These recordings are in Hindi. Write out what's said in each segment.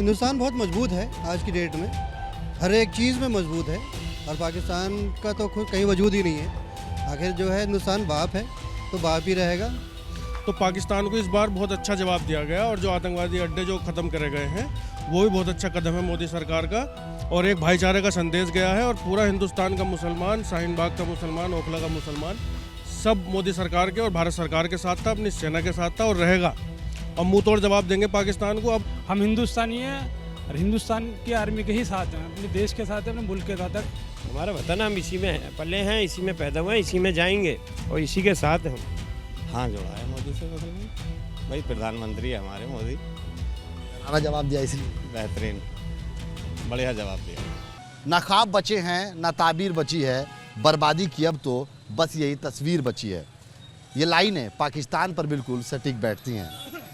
हिंदुस्तान बहुत मजबूत है आज की डेट में, हर एक चीज़ में मजबूत है और पाकिस्तान का तो खुद कहीं वजूद ही नहीं है। आखिर जो है हिंदुस्तान बाप है तो बाप ही रहेगा। तो पाकिस्तान को इस बार बहुत अच्छा जवाब दिया गया और जो आतंकवादी अड्डे जो ख़त्म करे गए हैं वो भी बहुत अच्छा कदम है मोदी सरकार का और एक भाईचारे का संदेश गया है। और पूरा हिंदुस्तान का मुसलमान, शाहीन बाग का मुसलमान, ओखला का मुसलमान सब मोदी सरकार के और भारत सरकार के साथ था, अपनी सेना के साथ था और रहेगा। और मुंह तोड़ जवाब देंगे पाकिस्तान को। अब हम हिंदुस्तानी हैं और हिंदुस्तान की आर्मी के ही साथ हैं, अपने देश के साथ हैं, अपने मुल्क के साथ हैं। हमारा वतन, हम इसी में पले हैं, इसी में पैदा हुए हैं, इसी में जाएंगे और इसी के साथ हम। हाँ, जोड़ा है मोदी से मतलब भाई, प्रधानमंत्री है हमारे मोदी। सारा जवाब दिया इसलिए बेहतरीन, बढ़िया जवाब दिया। ना ख्वाब बचे हैं ना ताबीर बची है, बर्बादी की अब तो बस यही तस्वीर बची है। ये लाइनें पाकिस्तान पर बिल्कुल सटीक बैठती हैं।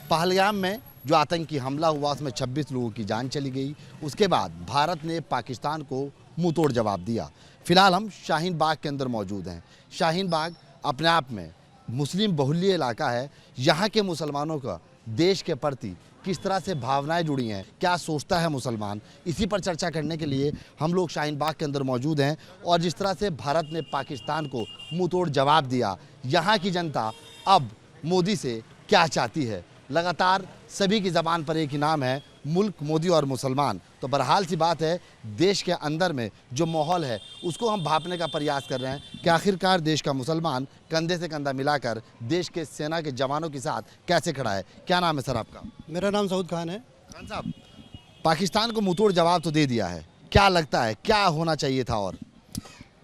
पहलगाम में जो आतंकी हमला हुआ उसमें 26 लोगों की जान चली गई। उसके बाद भारत ने पाकिस्तान को मुंह तोड़ जवाब दिया। फिलहाल हम शाहीन बाग के अंदर मौजूद हैं। शाहीन बाग अपने आप में मुस्लिम बहुल्य इलाका है। यहाँ के मुसलमानों का देश के प्रति किस तरह से भावनाएं जुड़ी हैं, क्या सोचता है मुसलमान, इसी पर चर्चा करने के लिए हम लोग शाहीन बाग के अंदर मौजूद हैं। और जिस तरह से भारत ने पाकिस्तान को मुंह तोड़ जवाब दिया, यहाँ की जनता अब मोदी से क्या चाहती है, लगातार सभी की ज़बान पर एक ही नाम है, मुल्क, मोदी और मुसलमान। तो बहरहाल सी बात है, देश के अंदर में जो माहौल है उसको हम भांपने का प्रयास कर रहे हैं कि आखिरकार देश का मुसलमान कंधे से कंधा मिलाकर देश के सेना के जवानों के साथ कैसे खड़ा है। क्या नाम है सर आपका? मेरा नाम सऊद खान है। खान साहब, पाकिस्तान को मुंहतोड़ जवाब तो दे दिया है, क्या लगता है क्या होना चाहिए था? और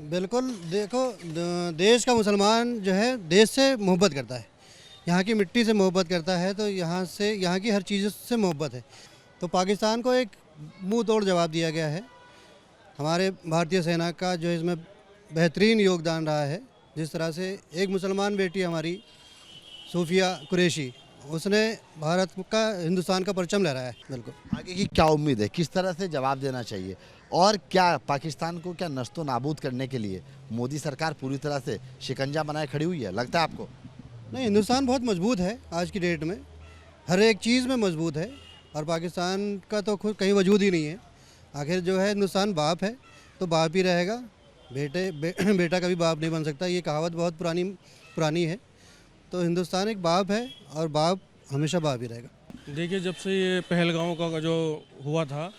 बिल्कुल देखो, देश का मुसलमान जो है देश से मोहब्बत करता है, यहाँ की मिट्टी से मोहब्बत करता है, तो यहाँ की हर चीज़ से मोहब्बत है। तो पाकिस्तान को एक मुंह तोड़ जवाब दिया गया है। हमारे भारतीय सेना का जो इसमें बेहतरीन योगदान रहा है। जिस तरह से एक मुसलमान बेटी हमारी सूफिया कुरैशी, उसने भारत का, हिंदुस्तान का परचम लहराया है। बिल्कुल आगे की क्या उम्मीद है, किस तरह से जवाब देना चाहिए और क्या पाकिस्तान को क्या नष्टो नाबूद करने के लिए मोदी सरकार पूरी तरह से शिकंजा बनाए खड़ी हुई है, लगता है आपको? नहीं, हिंदुस्तान बहुत मजबूत है आज की डेट में, हर एक चीज़ में मजबूत है और पाकिस्तान का तो खुद कहीं वजूद ही नहीं है। आखिर जो है हिंदुस्तान बाप है तो बाप ही रहेगा। बेटा कभी बाप नहीं बन सकता, ये कहावत बहुत पुरानी है। तो हिंदुस्तान एक बाप है और बाप हमेशा बाप ही रहेगा। देखिए, जब से ये पहलगाम का जो हुआ था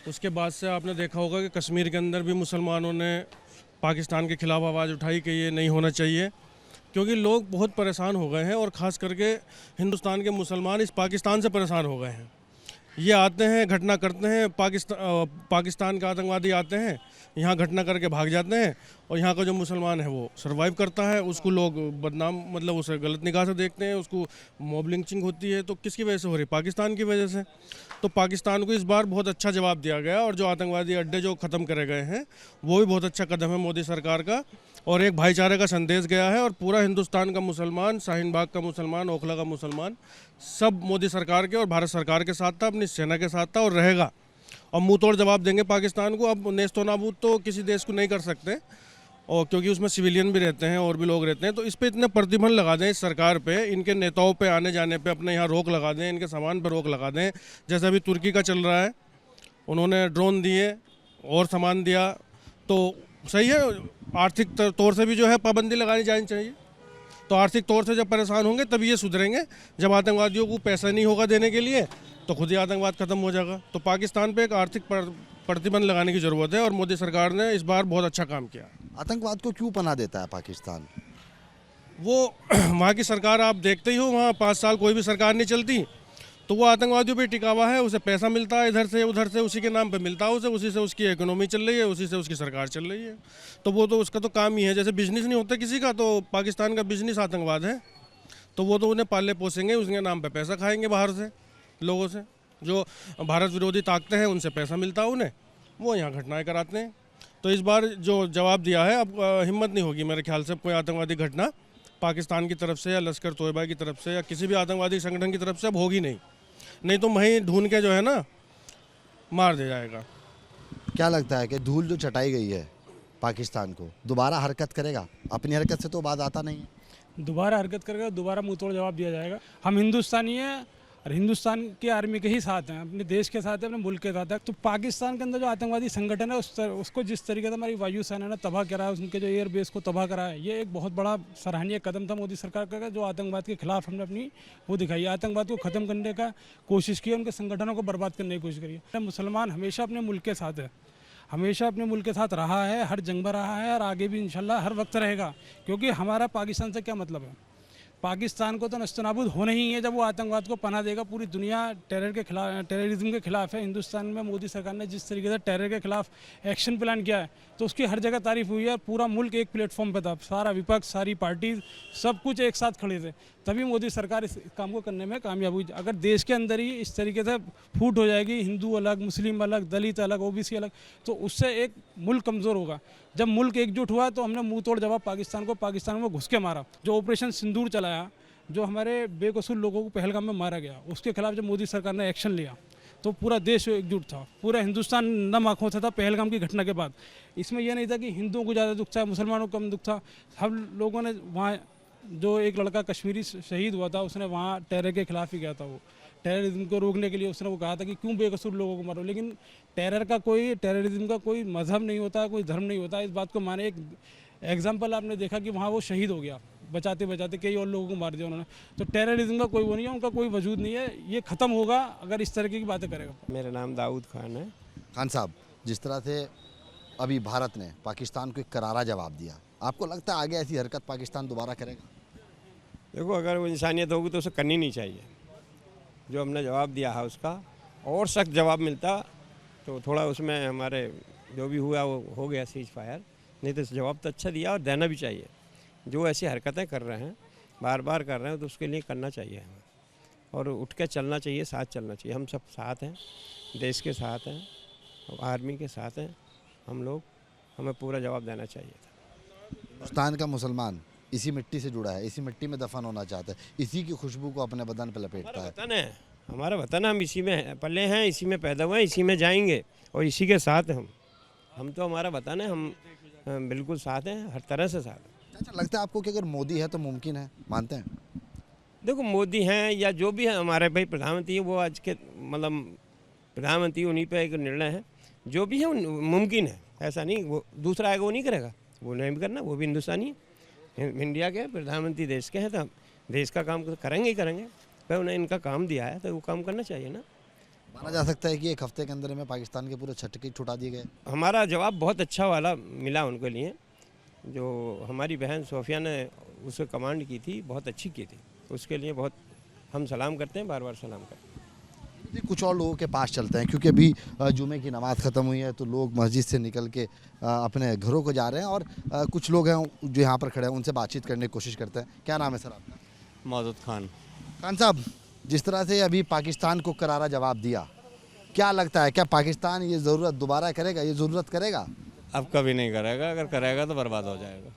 उसके बाद से आपने देखा होगा कि कश्मीर के अंदर भी मुसलमानों ने पाकिस्तान के खिलाफ आवाज़ उठाई कि ये नहीं होना चाहिए, क्योंकि लोग बहुत परेशान हो गए हैं और ख़ास करके हिंदुस्तान के मुसलमान इस पाकिस्तान से परेशान हो गए हैं। ये आते हैं, घटना करते हैं, पाकिस्तान के आतंकवादी आते हैं, यहाँ घटना करके भाग जाते हैं और यहाँ का जो मुसलमान है वो सर्वाइव करता है। उसको लोग बदनाम, मतलब उसे गलत निगाह से देखते हैं, उसको मॉब लिंचिंग होती है। तो किसकी वजह से हो रही? पाकिस्तान की वजह से। तो पाकिस्तान को इस बार बहुत अच्छा जवाब दिया गया और जो आतंकवादी अड्डे जो ख़त्म करे गए हैं वो भी बहुत अच्छा कदम है मोदी सरकार का और एक भाईचारे का संदेश गया है। और पूरा हिंदुस्तान का मुसलमान, शाहीन बाग का मुसलमान, ओखला का मुसलमान सब मोदी सरकार के और भारत सरकार के साथ था, अपनी सेना के साथ था और रहेगा। और मुंह तोड़ जवाब देंगे पाकिस्तान को। अब नेस्तो नाबूद तो किसी देश को नहीं कर सकते, और क्योंकि उसमें सिविलियन भी रहते हैं और भी लोग रहते हैं। तो इस पे इतने प्रतिबंध लगा दें इस सरकार पे, इनके नेताओं पे आने जाने पे अपने यहाँ रोक लगा दें, इनके सामान पर रोक लगा दें। जैसे अभी तुर्की का चल रहा है, उन्होंने ड्रोन दिए और सामान दिया, तो सही है। आर्थिक तौर से भी जो है पाबंदी लगानी जानी चाहिए। तो आर्थिक तौर से जब परेशान होंगे तभी ये सुधरेंगे। जब आतंकवादियों को पैसा नहीं होगा देने के लिए तो खुद ही आतंकवाद खत्म हो जाएगा। तो पाकिस्तान पे एक आर्थिक प्रतिबंध लगाने की ज़रूरत है और मोदी सरकार ने इस बार बहुत अच्छा काम किया। आतंकवाद को क्यों पनाह देता है पाकिस्तान? वो वहाँ की सरकार आप देखते ही हो, वहाँ 5 साल कोई भी सरकार नहीं चलती, तो वो आतंकवादियों पे टिका हुआ है। उसे पैसा मिलता है इधर से उधर से, उसी के नाम पे मिलता है उसे, उसी से उसकी इकोनॉमी चल रही है, उसी से उसकी सरकार चल रही है। तो वो तो उसका तो काम ही है। जैसे बिजनेस नहीं होता किसी का, तो पाकिस्तान का बिजनेस आतंकवाद है। तो वो तो उन्हें पाले पोसेंगे, उसके नाम पे पैसा खाएंगे बाहर से, लोगों से। जो भारत विरोधी ताकतें हैं उनसे पैसा मिलता है उन्हें, वो यहाँ घटनाएँ कराते हैं। तो इस बार जो जवाब दिया है, अब हिम्मत नहीं होगी मेरे ख्याल से कोई आतंकवादी घटना पाकिस्तान की तरफ से या लश्कर तोयबा की तरफ से या किसी भी आतंकवादी संगठन की तरफ से अब होगी नहीं तो वहीं ढूंढ के जो है ना मार दिया जाएगा। क्या लगता है कि धूल जो चटाई गई है पाकिस्तान को, दोबारा हरकत करेगा? अपनी हरकत से तो बात आता नहीं है। दोबारा हरकत करेगा, दोबारा मुंह तोड़ जवाब दिया जाएगा। हम हिंदुस्तानी हैं और हिंदुस्तान की आर्मी के ही साथ हैं, अपने देश के साथ है, अपने मुल्क के साथ है। तो पाकिस्तान के अंदर जो आतंकवादी संगठन है उसको जिस तरीके से हमारी वायुसेना ने तबाह करा है, उनके जो एयरबेस को तबाह करा है, ये एक बहुत बड़ा सराहनीय कदम था मोदी सरकार का, जो आतंकवाद के खिलाफ हमने अपनी वो दिखाई, आतंकवाद को ख़त्म करने का कोशिश की, उनके संगठनों को बर्बाद करने की कोशिश करी। मुसलमान हमेशा अपने मुल्क के साथ है, हमेशा अपने मुल्क के साथ रहा है, हर जंग में रहा है और आगे भी इंशाल्लाह हर वक्त रहेगा। क्योंकि हमारा पाकिस्तान से क्या मतलब है, पाकिस्तान को तो नस्तनाबूद होना ही है जब वो आतंकवाद को पनाह देगा। पूरी दुनिया टेररिज्म के खिलाफ है। हिंदुस्तान में मोदी सरकार ने जिस तरीके से टेरर के खिलाफ एक्शन प्लान किया है तो उसकी हर जगह तारीफ हुई है। पूरा मुल्क एक प्लेटफॉर्म पे था, सारा विपक्ष, सारी पार्टी, सब कुछ एक साथ खड़े थे, तभी मोदी सरकार इस काम को करने में कामयाब हुई। अगर देश के अंदर ही इस तरीके से फूट हो जाएगी, हिंदू अलग, मुस्लिम अलग, दलित अलग, ओबीसी अलग, तो उससे एक मुल्क कमज़ोर होगा। जब मुल्क एकजुट हुआ तो हमने मुंह तोड़ जवाब पाकिस्तान में घुस के मारा। जो ऑपरेशन सिंदूर चलाया, जो हमारे बेकसूर लोगों को पहलगाम में मारा गया, उसके खिलाफ जब मोदी सरकार ने एक्शन लिया तो पूरा देश एकजुट था, पूरा हिंदुस्तान नम आँखों से था पहलगाम की घटना के बाद। इसमें यह नहीं था कि हिंदुओं को ज़्यादा दुख था, मुसलमानों को कम दुख था। हम लोगों ने वहाँ, जो एक लड़का कश्मीरी शहीद हुआ था, उसने वहाँ टेरर के खिलाफ ही गया था। वो टेररिज्म को रोकने के लिए उसने वो कहा था कि क्यों बेकसूर लोगों को मारो। लेकिन टेररिज्म का कोई मजहब नहीं होता, कोई धर्म नहीं होता। इस बात को माने, एक एग्जाम्पल आपने देखा कि वहाँ वो शहीद हो गया, बचाते बचाते कई और लोगों को मार दिया उन्होंने। तो टेररिज्म का कोई वो नहीं है, उनका कोई वजूद नहीं है। ये ख़त्म होगा अगर इस तरीके की बातें करेगा। मेरा नाम दाऊद खान है। खान साहब, जिस तरह से अभी भारत ने पाकिस्तान को एक करारा जवाब दिया, आपको लगता है आगे ऐसी हरकत पाकिस्तान दोबारा करेगा? देखो, अगर वो इंसानियत होगी तो उसे करनी नहीं चाहिए। जो हमने जवाब दिया है उसका और सख्त जवाब मिलता तो थोड़ा उसमें हमारे जो भी हुआ वो हो गया सीज फायर, नहीं तो जवाब तो अच्छा दिया और देना भी चाहिए। जो ऐसी हरकतें कर रहे हैं, बार बार कर रहे हैं, तो उसके लिए करना चाहिए हमें और उठ के चलना चाहिए, साथ चलना चाहिए। हम सब साथ हैं, देश के साथ हैं, आर्मी के साथ हैं हम लोग, हमें पूरा जवाब देना चाहिए था। हिंदुस्तान का मुसलमान इसी मिट्टी से जुड़ा है, इसी मिट्टी में दफन होना चाहता है, इसी की खुशबू को अपने बदन पर लपेटता है। वतन है, हमारा वतन है, हम इसी में पले हैं, इसी में पैदा हुए हैं, इसी में जाएंगे और इसी के साथ हैं हम तो हमारा वतन है, हम बिल्कुल साथ हैं, हर तरह से साथ हैं। अच्छा, लगता है आपको कि अगर मोदी है तो मुमकिन है, मानते हैं? देखो, मोदी हैं या जो भी है हमारे भाई प्रधानमंत्री, वो आज के मतलब प्रधानमंत्री, उन्हीं पे एक निर्णय है। जो भी है मुमकिन है, ऐसा नहीं वो दूसरा आएगा वो नहीं करेगा, वो नहीं भी करना, वो भी हिंदुस्तानी है, इंडिया के प्रधानमंत्री देश के हैं, तो देश का काम करेंगे ही करेंगे। पर उन्हें इनका काम दिया है तो वो काम करना चाहिए ना। माना जा सकता है कि एक हफ्ते के अंदर में पाकिस्तान के पूरे छटके छुटा दिए गए। हमारा जवाब बहुत अच्छा वाला मिला उनके लिए। जो हमारी बहन सोफिया ने उसे कमांड की थी, बहुत अच्छी की थी, उसके लिए बहुत हम सलाम करते हैं, बार बार सलाम करते हैं। कुछ और लोगों के पास चलते हैं, क्योंकि अभी जुमे की नमाज़ ख़त्म हुई है तो लोग मस्जिद से निकल के अपने घरों को जा रहे हैं और कुछ लोग हैं जो यहाँ पर खड़े हैं, उनसे बातचीत करने की कोशिश करते हैं। क्या नाम है सर आपका? मौजूद खान। खान साहब, जिस तरह से अभी पाकिस्तान को करारा जवाब दिया, क्या लगता है, क्या पाकिस्तान ये ज़रूरत दोबारा करेगा, ये ज़रूरत करेगा? अब कभी नहीं करेगा, अगर करेगा तो बर्बाद हो जाएगा।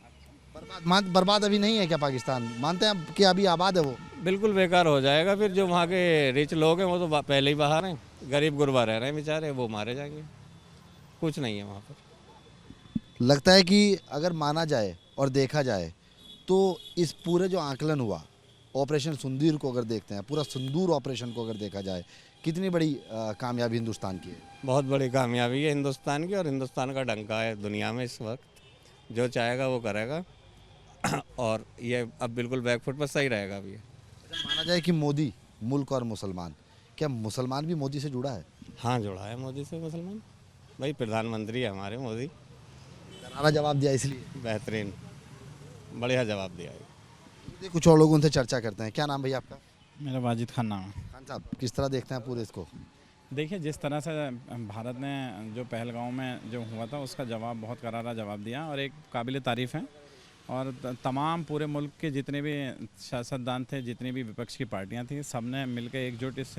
बर्बाद अभी नहीं है क्या पाकिस्तान? मानते हैं कि अभी आबाद है वो? बिल्कुल बेकार हो जाएगा। फिर जो वहाँ के रिच लोग हैं वो तो पहले ही बाहर हैं, गरीब गुरबा रह रहे हैं बेचारे, वो मारे जाएंगे, कुछ नहीं है वहाँ पर। लगता है कि अगर माना जाए और देखा जाए तो इस पूरे जो आकलन हुआ, ऑपरेशन सिंदूर को अगर देखते हैं, पूरा सिंदूर ऑपरेशन को अगर देखा जाए, कितनी बड़ी कामयाबी हिंदुस्तान की है? बहुत बड़ी कामयाबी है हिंदुस्तान की, और हिंदुस्तान का डंका है दुनिया में इस वक्त, जो चाहेगा वो करेगा और ये अब बिल्कुल बैकफुट पर सही रहेगा अभी। माना जाए कि मोदी, मुल्क और मुसलमान, क्या मुसलमान भी मोदी से जुड़ा है? हाँ, जुड़ा है मोदी से मुसलमान, भाई प्रधानमंत्री है हमारे मोदी। करारा जवाब दिया इसलिए? बेहतरीन, बढ़िया जवाब दिया है। कुछ और लोग उनसे चर्चा करते हैं। क्या नाम भैया आपका? मेरा वाजिद खान नाम है। खान साहब, किस तरह देखते हैं पूरे इसको? देखिए, जिस तरह से भारत ने जो पहलगाम में जो हुआ था उसका जवाब, बहुत करारा जवाब दिया और एक काबिल तारीफ़ है। और तमाम पूरे मुल्क के जितने भी सियासतदान थे, जितनी भी विपक्ष की पार्टियां थी, सब ने मिलकर एकजुट इस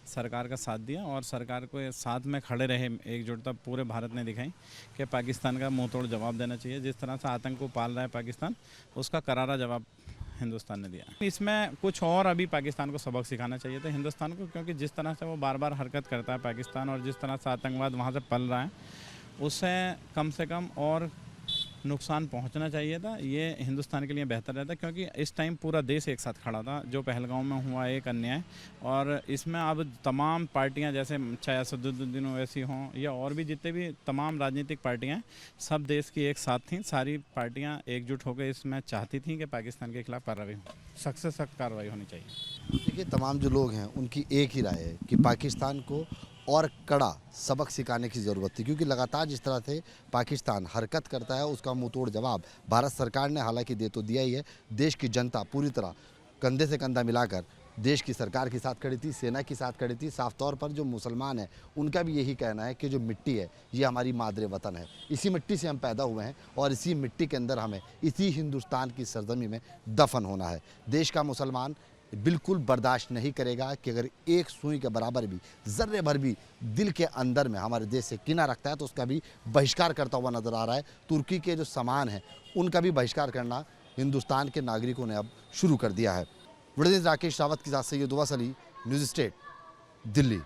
सरकार का साथ दिया और सरकार को साथ में खड़े रहे। एकजुटता पूरे भारत ने दिखाई कि पाकिस्तान का मुंह तोड़ जवाब देना चाहिए। जिस तरह से आतंक को पाल रहा है पाकिस्तान, उसका करारा जवाब हिंदुस्तान ने दिया। इसमें कुछ और अभी पाकिस्तान को सबक सिखाना चाहिए था हिंदुस्तान को, क्योंकि जिस तरह से वो बार बार हरकत करता है पाकिस्तान और जिस तरह से आतंकवाद वहाँ से पल रहा है, उससे कम और नुकसान पहुंचना चाहिए था, ये हिंदुस्तान के लिए बेहतर रहता, क्योंकि इस टाइम पूरा देश एक साथ खड़ा था। जो पहलगाम में हुआ एक अन्याय, और इसमें अब तमाम पार्टियां, जैसे चाहे असदुद्दीन ओवैसी हों या और भी जितने भी तमाम राजनीतिक पार्टियां हैं, सब देश की एक साथ थीं। सारी पार्टियां एकजुट होकर इसमें चाहती थीं कि पाकिस्तान के खिलाफ कार्रवाई हो, सख्त से सख्त कार्रवाई होनी चाहिए। देखिए, तमाम जो लोग हैं उनकी एक ही राय है कि पाकिस्तान को और कड़ा सबक सिखाने की ज़रूरत थी, क्योंकि लगातार जिस तरह से पाकिस्तान हरकत करता है उसका मुंह तोड़ जवाब भारत सरकार ने हालांकि दे तो दिया ही है। देश की जनता पूरी तरह कंधे से कंधा मिलाकर देश की सरकार के साथ खड़ी थी, सेना के साथ खड़ी थी। साफ तौर पर जो मुसलमान हैं उनका भी यही कहना है कि जो मिट्टी है ये हमारी मादरे वतन है, इसी मिट्टी से हम पैदा हुए हैं और इसी मिट्टी के अंदर हमें इसी हिंदुस्तान की सरजमी में दफन होना है। देश का मुसलमान बिल्कुल बर्दाश्त नहीं करेगा कि अगर एक सुई के बराबर भी, ज़र्रे भर भी दिल के अंदर में हमारे देश से किना रखता है तो उसका भी बहिष्कार करता हुआ नज़र आ रहा है। तुर्की के जो सामान हैं उनका भी बहिष्कार करना हिंदुस्तान के नागरिकों ने अब शुरू कर दिया है। वीडियो राकेश रावत के साथ सैयद उवैस अली, न्यूज़ स्टेट, दिल्ली।